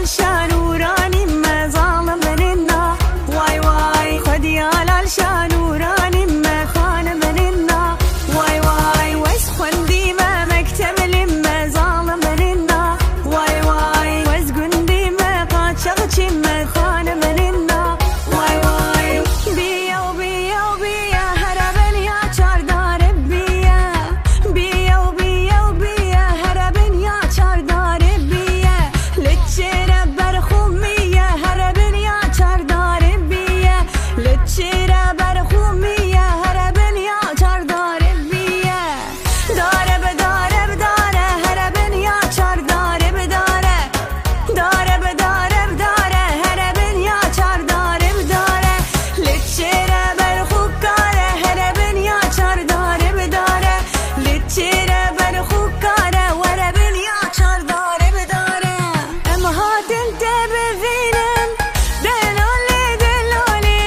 شانوراني ما ظالم مننا واي واي خدي على شانوراني ما خان مننا واي واي واسخن ديما مكتمل ما ظالم مننا واي واي واسقن ديما قاد شغشي ما خان مننا واي واي بيا وبيا وبيا هربن يا چاردار بيا بيا وبيا وبيا هربن يا چاردار بيا لچرا برخومية هربن يا چاردار بيا لچرا برخومية هربن يا چاردار بيا داره بداره بداره هربن يا چاردار بداره داره بداره بداره هربن يا چاردار بداره لچرا برخوكاره هربن يا چاردار بداره لچرا برخوكاره وربن يا چاردار بداره اما هات انت بفينن دلولي دلولي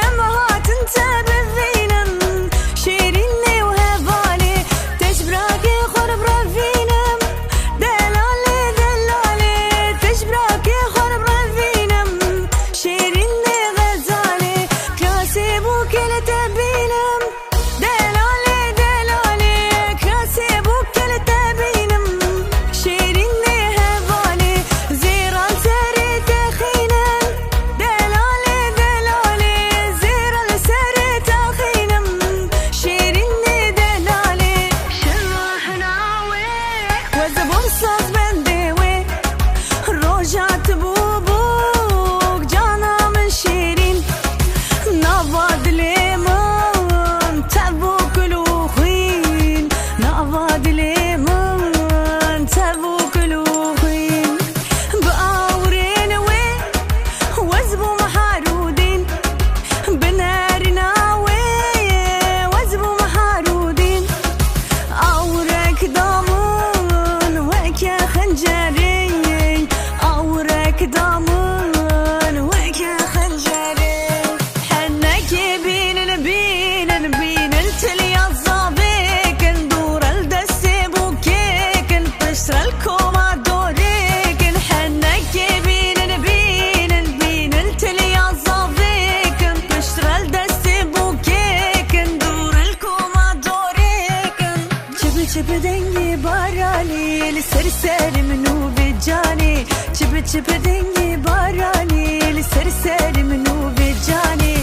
اما هات انت بفينن شيريني وهفالي تشبراكي خرب رفينم دلولي دلولي تشبراكي خرب رفينم شيريني غزالي كاسبو كل تبينم دلولي دلولي كاسبو كل تبينم شيريني هفالي زيران سري تخينم دلولي دلولي زيران سري تخينم شيريني دلولي شراح ناوي وزبون صاص بندوي روجات بوبوك جانا من شيرين نافاد ليمون تبوك لوخين نافاد ليمون تبوك لوخين بقاورين وين وزبو محارودين بنارنا وين وزبو محارودين أورك دامون وكا خنجرين أورك دامون وكا خنجرين حنك بينن بينن بينن تلي الظابيك ندور الدسي بوكيك نطشر الكوما دوريك حنك بينن بينن بينن تلي الظابيك نطشر الدسي بوكيك ندور الكوما دوريك جب جب دنگي باراني لسرسر منو بجاني جب جب دنگي باراني لسرسر منو بجاني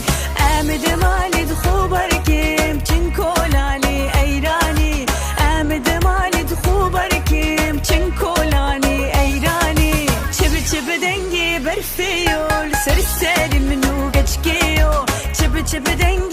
آمد مالد خوبركم چنكولاني ايراني آمد مالد خوبركم چنكولاني ايراني جب جب دنگي برفيو لسرسر منو گچكيو جب جب دنگي